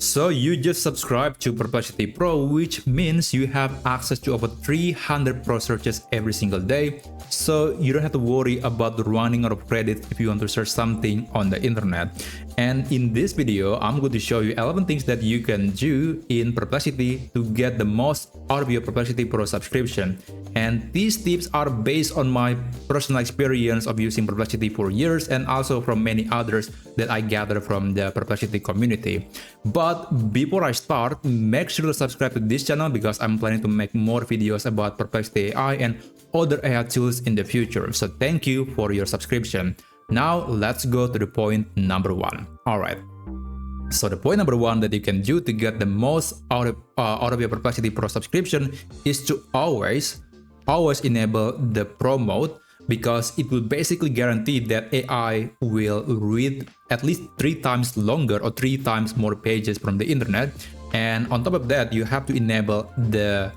So you just subscribe to Perplexity Pro, which means you have access to over 300 pro searches every single day. So you don't have to worry about running out of credit if you want to search something on the internet. And in this video, I'm going to show you 11 things that you can do in Perplexity to get the most out of your Perplexity Pro subscription. And these tips are based on my personal experience of using Perplexity for years and also from many others that I gathered from the Perplexity community. But before I start, make sure to subscribe to this channel because I'm planning to make more videos about Perplexity AI and other AI tools in the future. So thank you for your subscription. Now let's go to the point number one. Alright. So the point number one that you can do to get the most out of your Perplexity Pro subscription is to always enable the Pro mode, because it will basically guarantee that AI will read at least 3 times longer or 3 times more pages from the internet. And on top of that, you have to enable the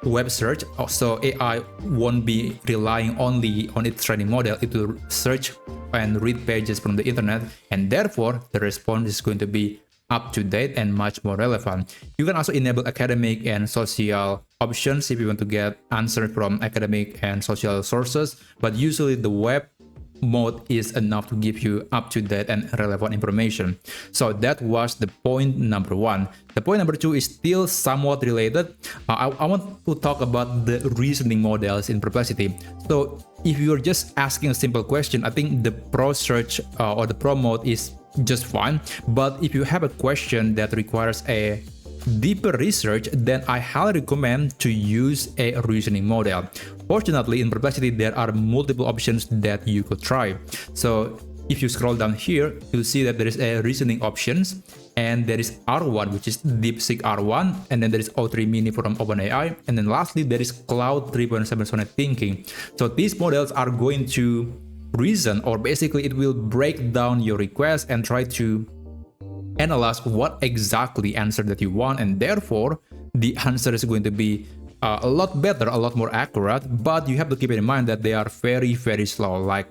web search, so AI won't be relying only on its training model. It will search and read pages from the internet, and therefore the response is going to be up to date and much more relevant. You can also enable academic and social options if you want to get answers from academic and social sources, but usually the web mode is enough to give you up-to-date and relevant information. So that was the point number one. The point number two is still somewhat related. I want to talk about the reasoning models in Perplexity. So if you're just asking a simple question, I think the Pro search or the Pro mode is just fine. But if you have a question that requires a deeper research, then I highly recommend to use a reasoning model. Fortunately, in Perplexity, there are multiple options that you could try. So if you scroll down here, you'll see that there is a reasoning options, and there is R1, which is DeepSeek R1, and then there is O3 Mini from OpenAI, and then lastly, there is Cloud 3.7 Sonnet Thinking. So these models are going to reason, or basically it will break down your request and try to analyze what exactly answer that you want, and therefore the answer is going to be a lot better, a lot more accurate. But you have to keep in mind that they are very slow. Like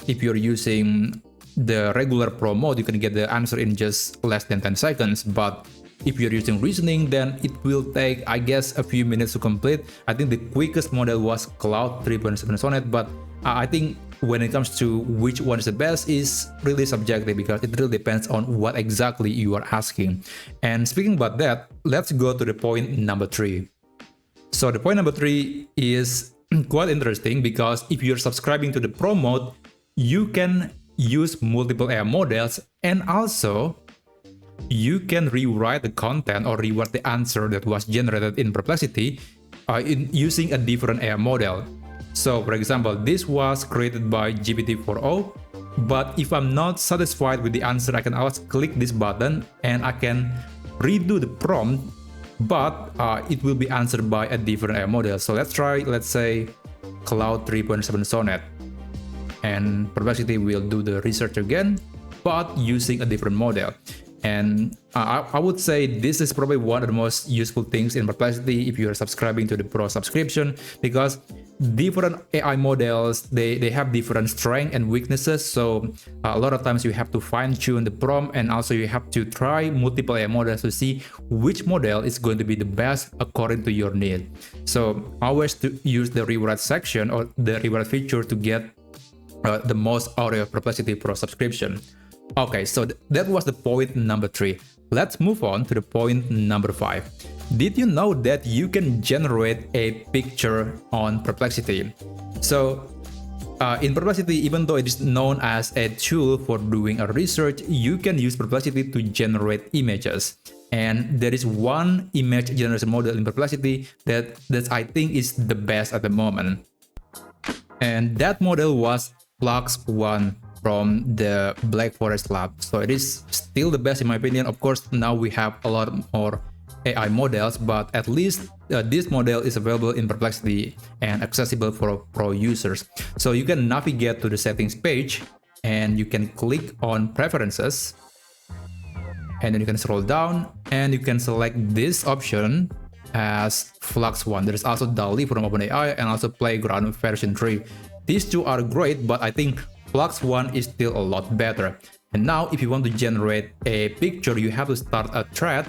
if you're using the regular Pro mode, you can get the answer in just less than 10 seconds, but if you're using reasoning, then it will take, I guess, a few minutes to complete. I think the quickest model was Cloud 3.7 Sonnet, but I think when it comes to which one is the best is really subjective because it really depends on what exactly you are asking. And speaking about that, let's go to the point number 3. So the point number 3 is quite interesting because if you're subscribing to the Pro mode, you can use multiple AI models, and also you can rewrite the content or rewrite the answer that was generated in Perplexity using a different AI model. So for example, this was created by GPT-4o, but if I'm not satisfied with the answer, I can always click this button and I can redo the prompt, but it will be answered by a different AI model. So let's try, let's say, Cloud 3.7 Sonnet, and Perplexity will do the research again, but using a different model. And I would say this is probably one of the most useful things in Perplexity if you are subscribing to the Pro subscription, because different AI models, they have different strengths and weaknesses. So a lot of times you have to fine-tune the prompt, and also you have to try multiple AI models to see which model is going to be the best according to your need. So always to use the rewrite section or the rewrite feature to get the most out of your Perplexity Pro subscription. Okay, so that was the point number 3. Let's move on to the point number 5. Did you know that you can generate a picture on Perplexity? So in Perplexity, even though it is known as a tool for doing a research, you can use Perplexity to generate images. And there is one image generation model in Perplexity that I think is the best at the moment. And that model was Flux 1 from the Black Forest Lab. So it is still the best in my opinion. Of course, now we have a lot more AI models, but at least this model is available in Perplexity and accessible for Pro users. So you can navigate to the settings page and you can click on preferences, and then you can scroll down and you can select this option as Flux 1. There is also DALL-E from OpenAI and also Playground version 3. These two are great, but I think Flux 1 is still a lot better. And now if you want to generate a picture, you have to start a thread,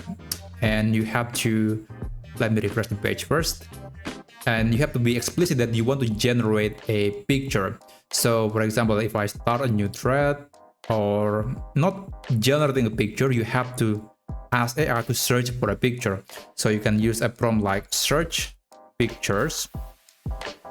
and you have to, let me refresh the page first. And you have to be explicit that you want to generate a picture. So for example, if I start a new thread, or not generating a picture, you have to ask AI to search for a picture. So you can use a prompt like search pictures.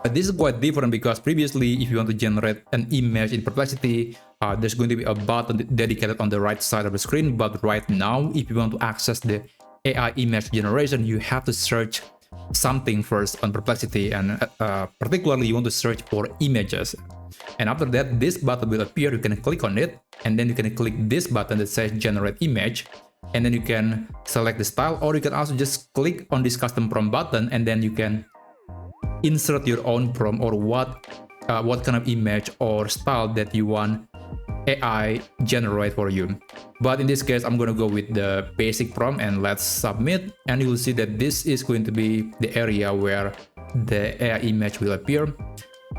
But this is quite different because previously, if you want to generate an image in Perplexity, there's going to be a button dedicated on the right side of the screen. But right now, if you want to access the AI image generation, you have to search something first on Perplexity, and particularly you want to search for images. And after that, this button will appear. You can click on it, and then you can click this button that says generate image, and then you can select the style, or you can also just click on this custom prompt button, and then you can insert your own prompt, or what kind of image or style that you want AI generate for you. But in this case, I'm going to go with the basic prompt, and let's submit, and you will see that this is going to be the area where the AI image will appear.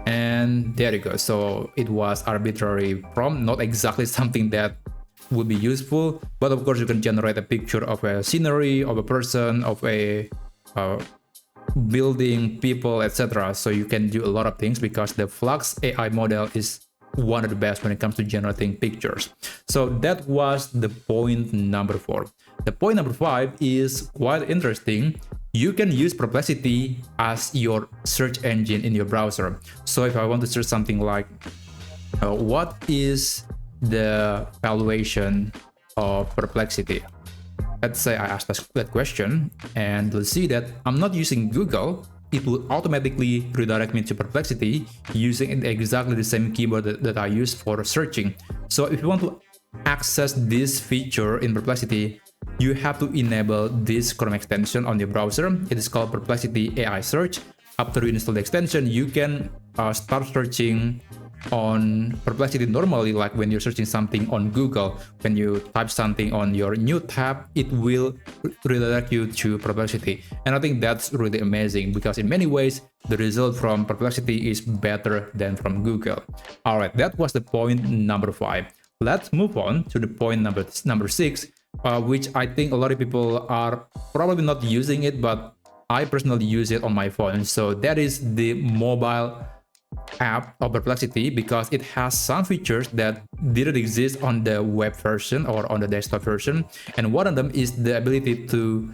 And there you go. So it was arbitrary prompt, not exactly something that would be useful, but of course you can generate a picture of a scenery, of a person, of a building, people, etc. So you can do a lot of things because the Flux AI model is one of the best when it comes to generating pictures. So that was the point number 4. The point number 5 is quite interesting. You can use Perplexity as your search engine in your browser. So if I want to search something like what is the valuation of Perplexity, let's say I ask that question, and you'll see that I'm not using Google. It will automatically redirect me to Perplexity using exactly the same keyword that I use for searching. So if you want to access this feature in Perplexity, you have to enable this Chrome extension on your browser. It is called Perplexity AI Search. After you install the extension, you can start searching on Perplexity normally, like when you're searching something on Google. When you type something on your new tab, it will redirect you to Perplexity. And I think that's really amazing because in many ways, the result from Perplexity is better than from Google. All right, that was the point number 5. Let's move on to the point number 6, which I think a lot of people are probably not using it, but I personally use it on my phone. So that is the mobile app of Perplexity, because it has some features that didn't exist on the web version or on the desktop version. And one of them is the ability to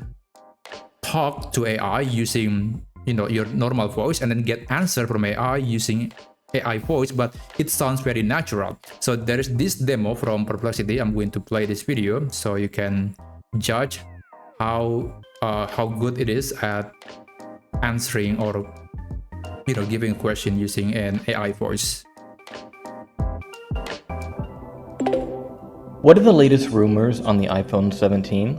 talk to AI using your normal voice and then get answer from AI using AI voice, but it sounds very natural. So there is this demo from Perplexity. I'm going to play this video so you can judge how good it is at answering or giving a question using an AI voice. What are the latest rumors on the iPhone 17?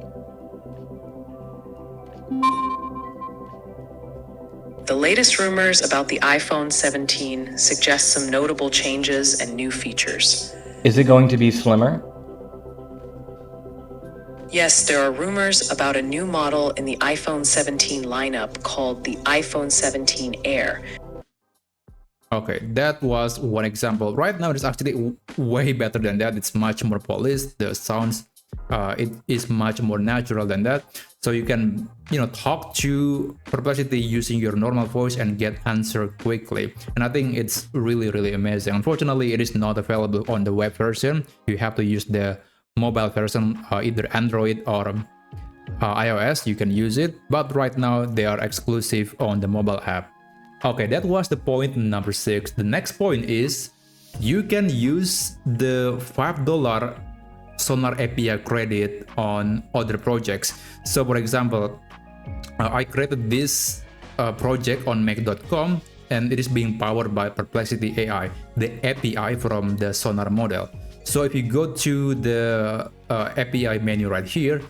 The latest rumors about the iPhone 17 suggest some notable changes and new features. Is it going to be slimmer? Yes, there are rumors about a new model in the iPhone 17 lineup called the iPhone 17 Air. Okay, that was one example. Right now, it's actually way better than that. It's much more polished. The sounds, it is much more natural than that. So you can, talk to Perplexity using your normal voice and get answer quickly. And I think it's really, really amazing. Unfortunately, it is not available on the web version. You have to use the mobile version, either Android or iOS. You can use it, but right now they are exclusive on the mobile app. Okay, that was the point number 6. The next point is you can use the $5 Sonar API credit on other projects. So for example, I created this project on Mac.com, and it is being powered by Perplexity AI, the API from the Sonar model. So if you go to the API menu right here,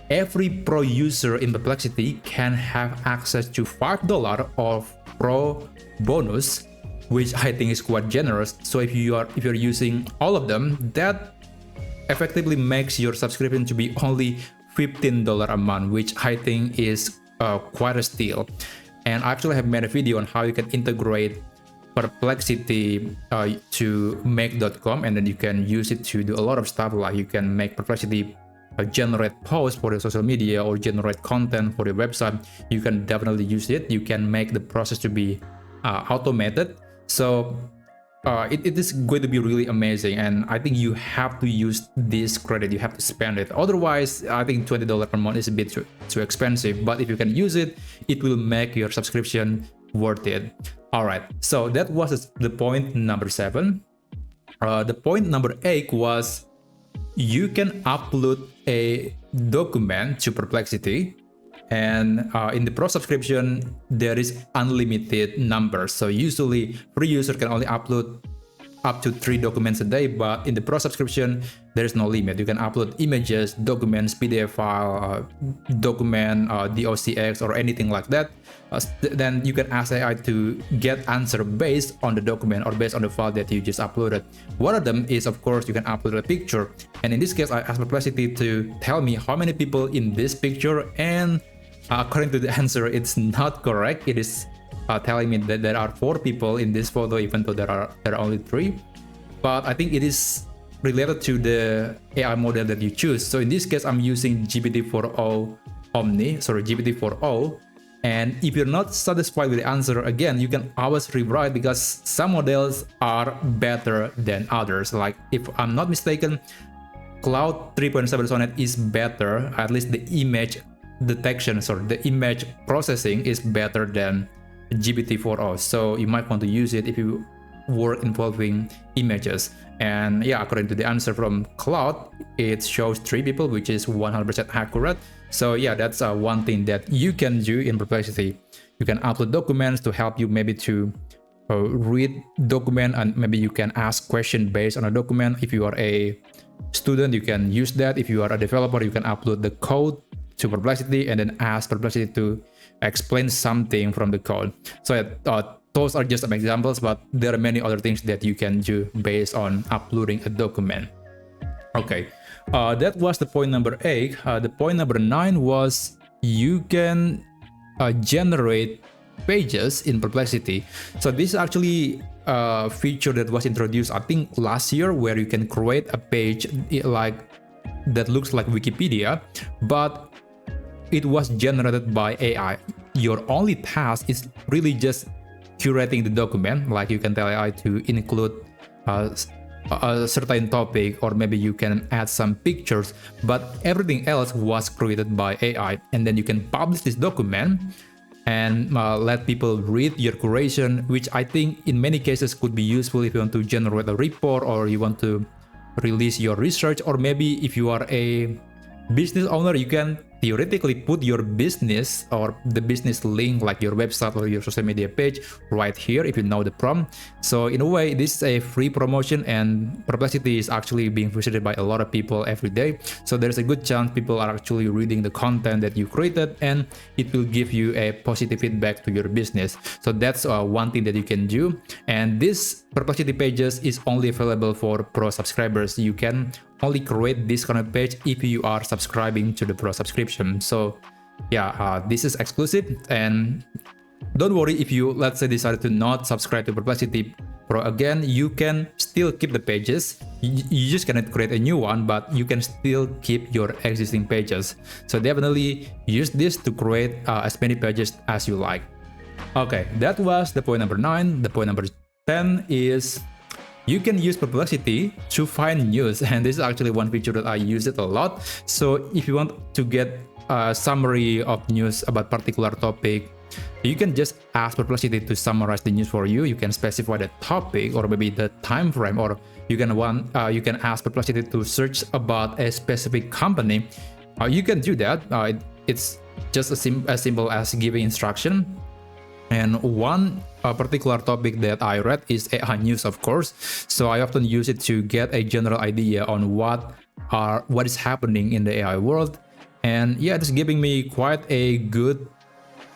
every pro user in Perplexity can have access to $5 of Pro bonus, which I think is quite generous. So if you're using all of them, that effectively makes your subscription to be only $15 a month, which I think is quite a steal. And I actually have made a video on how you can integrate Perplexity to make.com, and then you can use it to do a lot of stuff. Like you can make Perplexity generate posts for your social media or generate content for your website. You can definitely use it. You can make the process to be automated. So it is going to be really amazing, and I think you have to use this credit. You have to spend it. Otherwise, I think $20 per month is a bit too expensive. But if you can use it, it will make your subscription worth it. All right, so that was the point number 7. The point number 8 was you can upload a document to Perplexity, and in the Pro subscription there is unlimited numbers. So usually free user can only upload up to 3 documents a day, but in the Pro subscription there is no limit. You can upload images, documents, PDF file, document, docx, or anything like that. Then you can ask AI to get answer based on the document or based on the file that you just uploaded. One of them is, of course, you can upload a picture, and in this case I asked Perplexity to tell me how many people in this picture, and according to the answer, it's not correct. It is telling me that there are 4 people in this photo, even though there are only 3. But I think it is related to the AI model that you choose. So in this case, I'm using GPT-4o Omni, sorry, GPT-4o. And if you're not satisfied with the answer, again, you can always rewrite, because some models are better than others. Like if I'm not mistaken, Cloud 3.7 Sonnet is better, at least the image detection, sorry, the image processing is better than GPT-4o. So you might want to use it if you work involving images. And yeah, according to the answer from Cloud, it shows 3 people, which is 100% accurate. So yeah, that's one thing that you can do in Perplexity. You can upload documents to help you maybe to read document, and maybe you can ask question based on a document. If you are a student, you can use that. If you are a developer, you can upload the code to Perplexity and then ask Perplexity to explain something from the code. So those are just some examples, but there are many other things that you can do based on uploading a document. Okay, that was the point number 8. The point number 9 was you can generate pages in Perplexity. So this is actually a feature that was introduced, I think, last year, where you can create a page like that looks like Wikipedia, but it was generated by AI. Your only task is really just curating the document. Like you can tell AI to include a certain topic, or maybe you can add some pictures, but everything else was created by AI. And then you can publish this document and let people read your curation, which I think in many cases could be useful if you want to generate a report, or you want to release your research, or maybe if you are a business owner, you can theoretically put your business or the business link, like your website or your social media page, right here if you know the prompt. So in a way, this is a free promotion, and Perplexity is actually being visited by a lot of people every day. So there's a good chance people are actually reading the content that you created, and it will give you a positive feedback to your business. So that's one thing that you can do. And this Perplexity pages is only available for Pro subscribers. You can only create this kind of page if you are subscribing to the Pro subscription. So yeah, this is exclusive, and don't worry if you, let's say, decided to not subscribe to Perplexity Pro again, you can still keep the pages. You just cannot create a new one, but you can still keep your existing pages. So definitely use this to create as many pages as you like. Okay, that was the point number 9. The point number 10 is you can use Perplexity to find news, and this is actually one feature that I use it a lot. So if you want to get a summary of news about particular topic, you can just ask Perplexity to summarize the news for you. You can specify the topic or maybe the time frame, or you can ask Perplexity to search about a specific company. You can do that. It's just as simple as giving instruction. And one particular topic that I read is AI news, of course. So I often use it to get a general idea on what is happening in the AI world. And yeah, it's giving me quite a good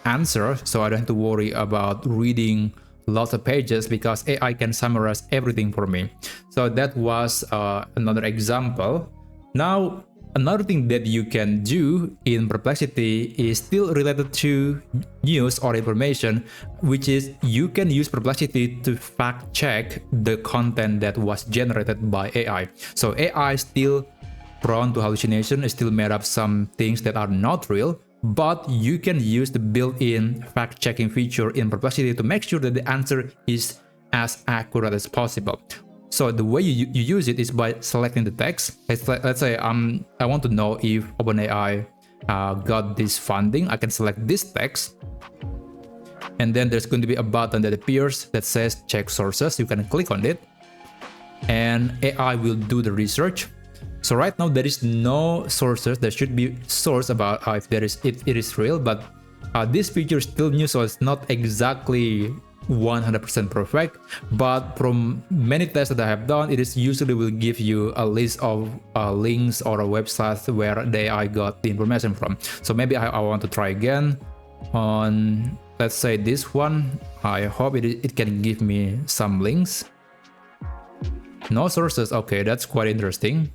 answer, so I don't have to worry about reading lots of pages, because AI can summarize everything for me. So that was another example. Now, another thing that you can do in Perplexity is still related to news or information, which is you can use Perplexity to fact check the content that was generated by AI. So AI is still prone to hallucination, is still made up some things that are not real, but you can use the built-in fact-checking feature in Perplexity to make sure that the answer is as accurate as possible. So the way you use it is by selecting the text. Let's say I want to know if OpenAI got this funding. I can select this text, and then there's going to be a button that appears that says check sources. You can click on it, and AI will do the research. So right now there is no sources. There should be source about if it is real, but this feature is still new, so it's not exactly 100% perfect. But from many tests that I have done, it is usually will give you a list of links or websites where the AI got the information from. So maybe I want to try again on, let's say, this one. I hope it can give me some links. No sources. Okay, that's quite interesting.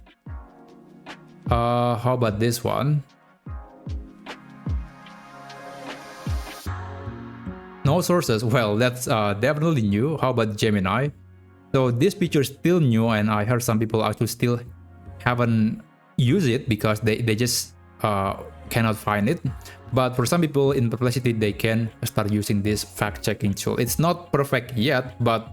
How about this one? No sources. Well, that's definitely new. How about Gemini? So this feature is still new, and I heard some people actually still haven't used it because they just cannot find it. But for some people in Perplexity, they can start using this fact-checking tool. It's not perfect yet, but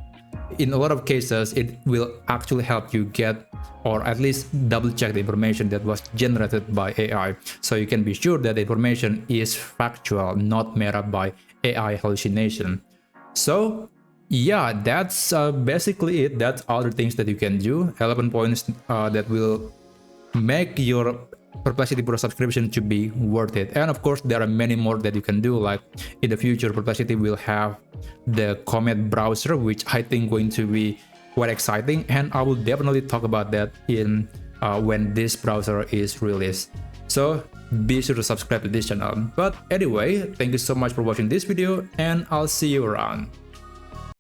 in a lot of cases, it will actually help you get, or at least double check the information that was generated by AI. So you can be sure that the information is factual, not made up by AI hallucination. So yeah, that's basically it. That's all the things that you can do. 11 points that will make your Perplexity Pro subscription to be worth it. And of course, there are many more that you can do. Like in the future, Perplexity will have the Comet browser, which I think going to be quite exciting. And I will definitely talk about that in when this browser is released. So be sure to subscribe to this channel. But anyway, thank you so much for watching this video, and I'll see you around.